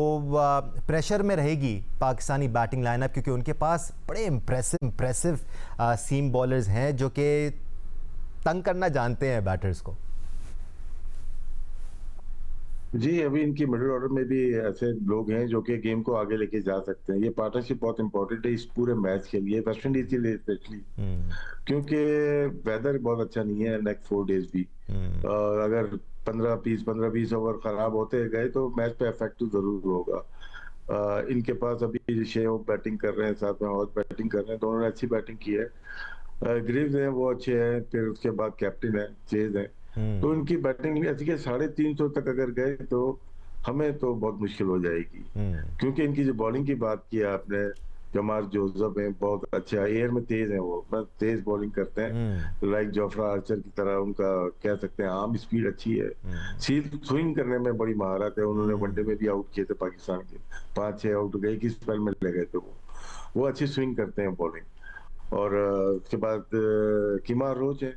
प्रेशर में रहेगी पाकिस्तानी बैटिंग लाइनअप, क्योंकि उनके पास बड़े इम्प्रेसिव सीम बॉलर्स हैं जो कि तंग करना जानते हैं बैटर्स को। जी, अभी इनकी मिडिल ऑर्डर में भी ऐसे लोग हैं जो कि गेम को आगे लेके जा सकते हैं। ये पार्टनरशिप बहुत इंपॉर्टेंट है इस पूरे मैच के लिए, वेस्ट इंडीज के लिए स्पेशली, क्योंकि वेदर बहुत अच्छा नहीं है नेक्स्ट 4 डेज भी। और अगर 15-20 ओवर खराब होते गए तो मैच पे इफेक्ट तो जरूर होगा। इनके पास अभी शेव बैटिंग कर रहे हैं, साथ में हॉज बैटिंग कर रहे हैं, दोनों ने अच्छी बैटिंग की है। ग्रीव्स हैं वो अच्छे हैं, फिर उसके बाद कैप्टन है, चेज है, तो इनकी बैटिंग ऐसी कि 350 तक अगर गए तो हमें तो बहुत मुश्किल हो जाएगी। क्योंकि इनकी जो बॉलिंग की बात की आपने, जमार जोसेफ है, बहुत अच्छा एयर में तेज है, वो बस तेज बॉलिंग करते हैं, लाइक जोफ्रा आर्चर की तरह। उनका कह सकते हैं आर्म स्पीड अच्छी है, सीध स्विंग करने में बड़ी महारत है। उन्होंने वनडे में भी आउट किए थे पाकिस्तान के, 5-6 आउट गए कि स्पेल में ले गए थे। वो अच्छी स्विंग करते हैं बॉलिंग। और उसके बाद किमार रोच है,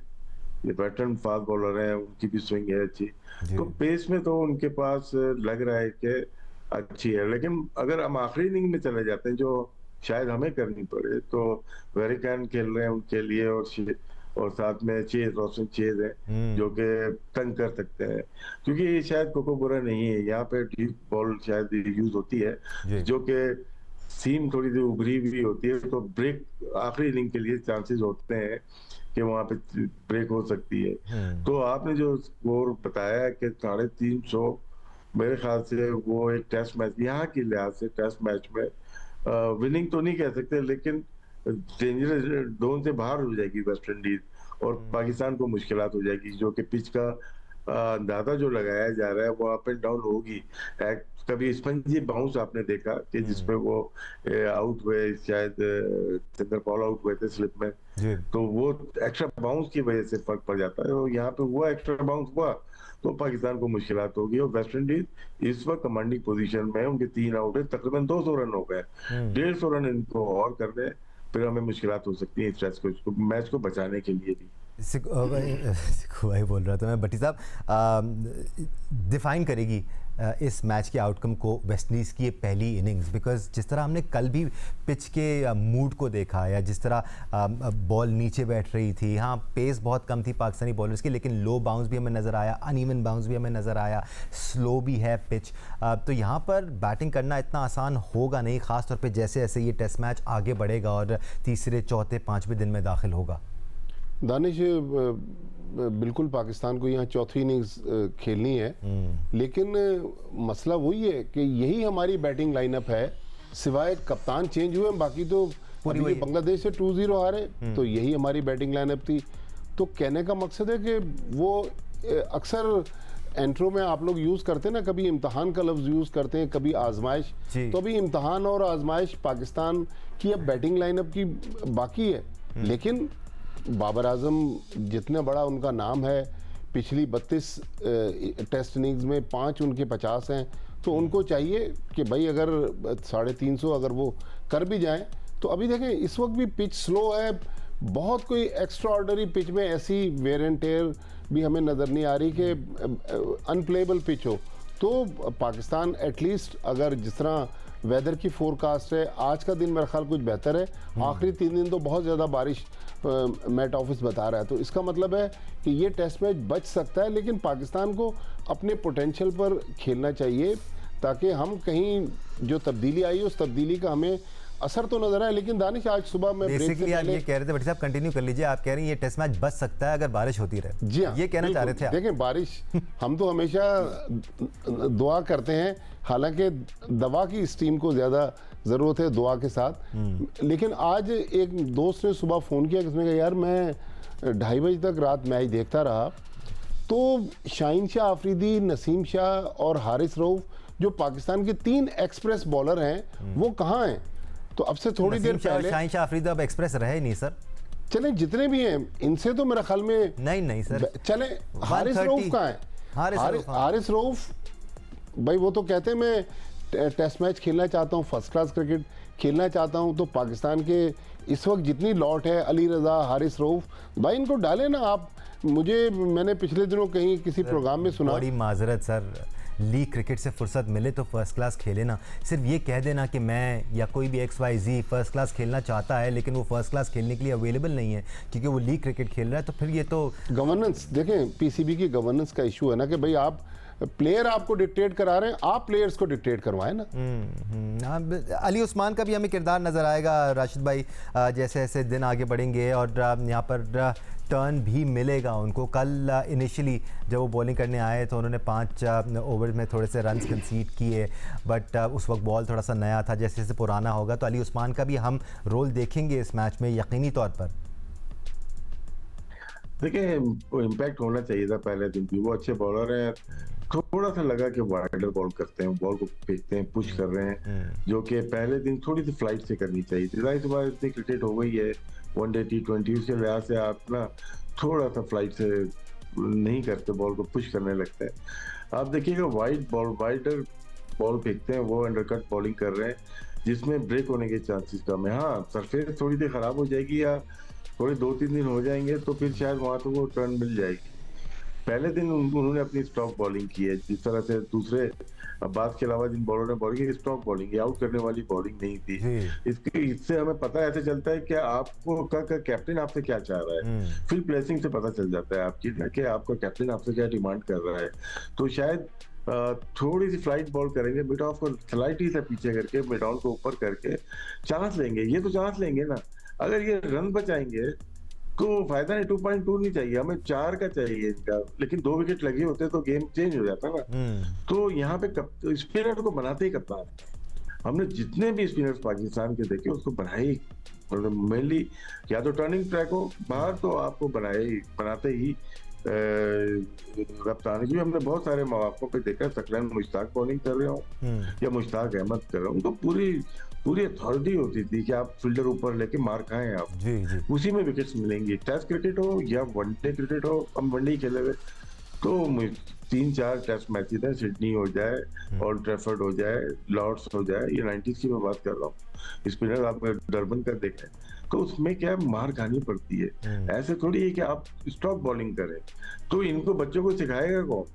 ये पैटर्न फास्ट बॉलर हैं, उनकी भी स्विंग है अच्छी। तो पेस में तो उनके पास लग रहा है कि अच्छी है, लेकिन अगर हम आखिरी इनिंग में चले जाते हैं जो शायद हमें करनी पड़े, तो वेरिकैन खेल रहे हैं उनके लिए, और साथ में चेज, रोशन चेज है जो कि तंग कर सकते हैं, क्योंकि शायद कोकोबुरा नहीं है यहाँ पे। डीप बॉल शायद यूज होती है जो कि सीम थोड़ी सी उभरी हुई होती है, तो ब्रेक आखिरी इनिंग के लिए चांसेस होते हैं कि वहां पे ब्रेक हो सकती है। तो आपने जो स्कोर बताया कि 350, मेरे ख्याल से वो एक टेस्ट मैच, यहाँ के लिहाज से टेस्ट मैच में विनिंग तो नहीं कह सकते, लेकिन डेंजरस जोन से बाहर हो जाएगी वेस्ट इंडीज, और पाकिस्तान को मुश्किलात हो जाएगी, जो कि पिच का अंदाजा जो लगाया जा रहा है वो अप एंड डाउन होगी। कभी स्पंजी बाउंस आपने देखा कि जिसपे वो आउट हुए, शायद चंद्र पॉल आउट हुए थे स्लिप में, तो वो एक्स्ट्रा बाउंस की वजह से फर्क पड़ जाता है। और यहाँ पे हुआ, एक्स्ट्रा बाउंस हुआ तो पाकिस्तान को मुश्किलात होगी। और वेस्ट इंडीज इस वक्त कमांडिंग पोजीशन में, उनके 3 आउट है, तकरीबन 200 रन हो गए, 150 रन इनको और कर दे, फिर हमें मुश्किलात हो सकती है इस मैच को बचाने के लिए भी। भाई बोल रहा था मैं, भट्टी साहब डिफाइन करेगी इस मैच के आउटकम को वेस्ट इंडीज़ की ये पहली इनिंग्स, बिकॉज जिस तरह हमने कल भी पिच के मूड को देखा, या जिस तरह बॉल नीचे बैठ रही थी, हाँ पेस बहुत कम थी पाकिस्तानी बॉलर्स की, लेकिन लो बाउंस भी हमें नज़र आया, अनइवन बाउंस भी हमें नज़र आया, स्लो भी है पिच, तो यहाँ पर बैटिंग करना इतना आसान होगा नहीं, ख़ासतौर पर जैसे जैसे ये टेस्ट मैच आगे बढ़ेगा और तीसरे, चौथे, 5वें दिन में दाखिल होगा। दानिश, बिल्कुल पाकिस्तान को यहाँ चौथी इनिंग्स खेलनी है, लेकिन मसला वही है कि यही हमारी बैटिंग लाइनअप है, सिवाय कप्तान चेंज हुए, बाकी तो अभी बांग्लादेश से 2-0 हारे, तो यही हमारी बैटिंग लाइनअप थी। तो कहने का मकसद है कि वो अक्सर एंट्रो में आप लोग यूज़ करते हैं ना, कभी इम्तहान का लफ्ज़ यूज़ करते हैं, कभी आजमाइश, तो अभी इम्तहान और आजमाइश पाकिस्तान की अब बैटिंग लाइनअप की बाकी है। लेकिन बाबर आजम जितना बड़ा उनका नाम है, पिछली 32 टेस्ट इनिंग्स में 5 उनके 50 हैं, तो उनको चाहिए कि भाई अगर 350 अगर वो कर भी जाएं, तो अभी देखें इस वक्त भी पिच स्लो है, बहुत कोई एक्स्ट्रा ऑर्डनरी पिच में ऐसी वेयर एंड टेयर भी हमें नज़र नहीं आ रही कि अनप्लेबल पिच हो। तो पाकिस्तान एटलीस्ट अगर जिस तरह वेदर की फोरकास्ट है, आज का दिन मेरा ख्याल कुछ बेहतर है, आखिरी 3 दिन तो बहुत ज़्यादा बारिश मैट ऑफिस बता रहा है, तो इसका मतलब है कि ये टेस्ट मैच बच सकता है, लेकिन पाकिस्तान को अपने पोटेंशियल पर खेलना चाहिए, ताकि हम कहीं जो तब्दीली आई उस तब्दीली का हमें असर तो नजर आए। लेकिन दानिश, आज सुबह मैं बेसिकली आप ये कह रहे थे, भट्टी साहब कंटिन्यू कर लीजिए, आप कह रहे हैं ये टेस्ट मैच बच सकता है अगर बारिश होती रहे। जी हाँ, ये कहना चाह रहे थे आप। देखें बारिश हम तो हमेशा दुआ करते हैं, हालांकि दवा की इस टीम को ज़्यादा ज़रूरत है दुआ के साथ। लेकिन आज एक दोस्त ने सुबह फ़ोन किया, किसने कहा यार मैं 2:30 बजे तक रात मैच देखता रहा, तो शाहीन शाह आफरीदी, नसीम शाह और हारिस रऊफ जो पाकिस्तान के 3 एक्सप्रेस बॉलर हैं, वो कहाँ हैं? तो अब से थोड़ी देर पहले शाहीन शाह आफरीदी अब एक्सप्रेस रहे नहीं सर, चले जितने भी हैं इनसे तो मेरे ख्याल में नहीं सर, चले हारिस रऊफ कहाँ है? हारिस रऊफ भाई वो तो कहते हैं मैं टेस्ट मैच खेलना चाहता हूँ, फर्स्ट क्लास क्रिकेट खेलना चाहता हूँ, तो पाकिस्तान के इस वक्त जितनी लॉट है, अली रज़ा, हारिस रऊफ, भाई इनको डालें ना आप। मैंने पिछले दिनों कहीं किसी प्रोग्राम में सुना, बड़ी माजरत सर, लीग क्रिकेट से फुर्सत मिले तो फर्स्ट क्लास खेले ना। सिर्फ ये कह देना कि मैं या कोई भी XYZ फर्स्ट क्लास खेलना चाहता है लेकिन वो फर्स्ट क्लास खेलने के लिए अवेलेबल नहीं है क्योंकि वो लीग क्रिकेट खेल रहा है, तो फिर ये तो गवर्नेंस देखें, PCB की गवर्नेंस का इशू है ना कि भाई आप प्लेयर आपको डिक्टेट करा रहे हैं, आप प्लेयर्स को डिक्टेट करवाएं ना। अली उस्मान का भी हमें किरदार नज़र आएगा राशिद भाई, जैसे जैसे दिन आगे बढ़ेंगे और यहाँ पर टर्न भी मिलेगा उनको। कल इनिशियली जब वो बॉलिंग करने आए तो उन्होंने 5 ओवर में थोड़े से रन्स कंसीड किए, बट उस वक्त बॉल थोड़ा सा नया था। जैसे जैसे पुराना होगा तो अली उस्मान का भी हम रोल देखेंगे इस मैच में यकीनी तौर पर। देखिए वो इम्पैक्ट होना चाहिए था पहले दिन भी, वो अच्छे बॉलर हैं। थोड़ा सा लगा कि वाइडर बॉल करते हैं, बॉल को फेंकते हैं, पुश कर रहे हैं, जो कि पहले दिन थोड़ी सी फ्लाइट से करनी चाहिए थी। जाहिर सी बात इतनी क्रिकेट हो गई है, वनडे T20, उसके लिहाज से आप ना थोड़ा सा फ्लाइट से नहीं करते, बॉल को पुश करने लगते हैं। आप देखिएगा वाइडर बॉल फेंकते हैं, वो अंडरकट बॉलिंग कर रहे हैं जिसमें ब्रेक होने के चांसेस कम है। हाँ, सरफेस थोड़ी देर खराब हो जाएगी या थोड़े 2-3 दिन हो जाएंगे तो फिर शायद वहां तो वो टर्न मिल जाएगी। पहले दिन उन्होंने अपनी स्टॉक बॉलिंग की है, जिस तरह से दूसरे अब्बास के अलावा जिन बॉलरों ने बॉलिंग की, स्टॉक बॉलिंग, आउट करने वाली बॉलिंग नहीं थी। इससे हमें पता ऐसे चलता है कि आपको का कैप्टन आपसे क्या चाह रहा है। फील्ड प्लेसिंग से पता चल जाता है आपकी कि आपका कैप्टन आपसे क्या डिमांड कर रहा है। तो शायद थोड़ी सी फ्लाइट बॉल करेंगे, मिड ऑफ को स्लाइटली से पीछे करके मिड ऑन को ऊपर करके चांस लेंगे। ये तो चांस लेंगे ना, अगर ये रन बचाएंगे तो फायदा नहीं। 2.2 नहीं चाहिए हमें, 4 का चाहिए इनका, लेकिन 2 विकेट लगे होते तो गेम चेंज हो जाता ना। तो यहाँ पे स्पिनर को बनाते ही कप्तान, हमने जितने भी स्पिनर्स पाकिस्तान के देखे उसको बनाए, मेनली या तो टर्निंग ट्रैक हो बाहर तो आपको बनाते ही कप्तान की। हमने बहुत सारे मौकों पे देखा, सकलैन मुश्ताक बॉलिंग कर रहे हो या मुश्ताक अहमद कर रहे हो, उनको पूरी अथॉरिटी होती थी कि आप फील्डर ऊपर लेके मार खाएं आप, उसी में विकेट्स मिलेंगी। टेस्ट क्रिकेट हो या वनडे क्रिकेट हो, हम वनडे ही खेले हुए तो 3-4 टेस्ट मैचेस हैं, सिडनी हो जाए, ओल्ड ट्रैफर्ड हो जाए, लॉर्ड्स हो जाए, ये 90s की मैं बात कर रहा हूँ। स्पिनर आप डरबन का देखें तो उसमें क्या मार खानी पड़ती है। ऐसे थोड़ी है कि आप स्टॉक बॉलिंग करें। तो इनको बच्चों को सिखाएगा कौन?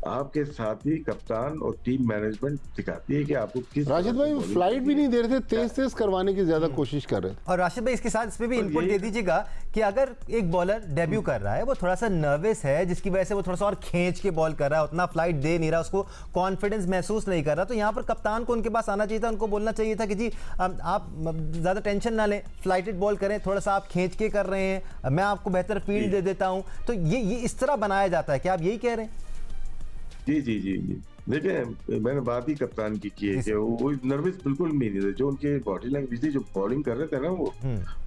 आपके साथी कप्तान और टीम मैनेजमेंट सिखाती है कि आपको किस। राशिद भाई फ्लाइट भी नहीं दे रहे थे, तेज करवाने की ज्यादा कोशिश कर रहे थे। और राशिद भाई इसके साथ इसमें भी इनपुट दे दीजिएगा कि अगर एक बॉलर डेब्यू कर रहा है, वो थोड़ा सा नर्वस है, जिसकी वजह से वो थोड़ा सा और खींच के बॉल कर रहा है, उतना फ्लाइट दे नहीं रहा, उसको कॉन्फिडेंस महसूस नहीं कर रहा, तो यहाँ पर कप्तान को उनके पास आना चाहिए था, उनको बोलना चाहिए था कि जी आप ज्यादा टेंशन ना लें, फ्लाइटेड बॉल करें, थोड़ा सा आप खींच के कर रहे हैं, मैं आपको बेहतर फील्ड दे देता हूँ। तो ये इस तरह बनाया जाता है, क्या आप यही कह रहे हैं? जी। देखिए मैंने बात ही कप्तान की है कि वो नर्वस बिल्कुल भी नहीं थे। जो उनके बॉडी लैंग्वेज थी, जो बॉलिंग कर रहे थे ना,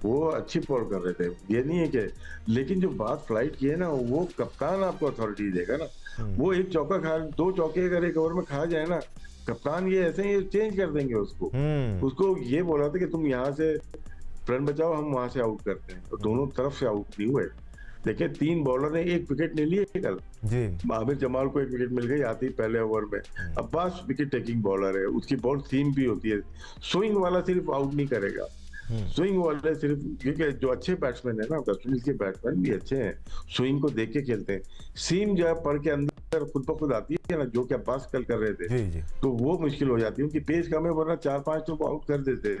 वो अच्छी बॉल कर रहे थे, ये नहीं है कि। लेकिन जो बात फ्लाइट की है ना, वो कप्तान आपको अथॉरिटी देगा ना। वो एक चौका 2 चौके अगर एक ओवर में खा जाए ना, कप्तान ये ऐसे ही चेंज कर देंगे उसको ये बोला था कि तुम यहाँ से रन बचाओ, हम वहां से आउट करते हैं। तो दोनों तरफ से आउट नहीं हुए। देखिए 3 बॉलर ने 1 विकेट नहीं लिए कल जी। आमिर जमाल को 1 विकेट मिल गई आती पहले ओवर में। अब्बास विकेट टेकिंग बॉलर है, उसकी बॉल सीम भी होती है। स्विंग वाला सिर्फ आउट नहीं करेगा, स्विंग वाले सिर्फ, क्योंकि जो अच्छे बैट्समैन है ना, वेस्ट इंडीज के बैट्समैन भी अच्छे हैं, स्विंग को देख के खेलते हैं। सीम जो है पढ़ के अंदर खुद ब खुद आती है ना, जो कि अब्बास कल कर रहे थे जी। तो वो मुश्किल हो जाती है, उनकी पेस कम है, वरना 4-5 तो आउट कर देते।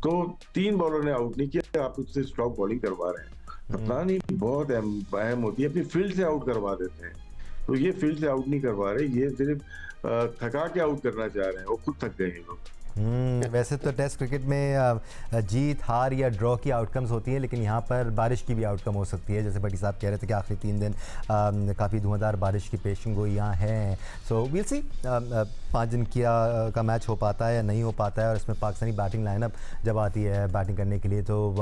तो 3 बॉलर ने आउट नहीं किया, आप उससे स्टॉक बॉलिंग करवा रहे हैं। कप्तान ही बहुत अहम होती है, अपनी फील्ड से आउट करवा देते हैं। तो ये फील्ड से आउट नहीं करवा रहे, ये सिर्फ थका के आउट करना चाह रहे हैं, वो खुद थक गए हैं लोग। वैसे तो टेस्ट क्रिकेट में जीत हार या ड्रॉ की आउटकम्स होती हैं, लेकिन यहाँ पर बारिश की भी आउटकम हो सकती है। जैसे भट्टी साहब कह रहे थे कि आखिरी 3 दिन काफ़ी धुआंधार बारिश की पेशेंगोइयाँ हैं। सो वील सी 5 दिन का मैच हो पाता है या नहीं हो पाता है, और इसमें पाकिस्तानी बैटिंग लाइनअप जब आती है बैटिंग करने के लिए तो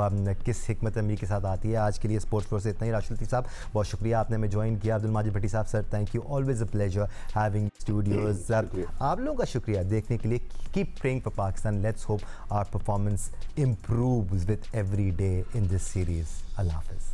किस हिकमत अमली के साथ आती है। आज के लिए स्पोर्ट्स फ्लोर से इतना ही। राशिद लतीफ़ साहब बहुत शुक्रिया, आपने हमें ज्वाइन किया। अब्दुल माजिद भट्टी साहब sir thank you, always a pleasure having studios. आप लोगों का शुक्रिया देखने के लिए। Keep praying for Pakistan. Let's hope our performance improves with every day in this series. Allah Hafiz.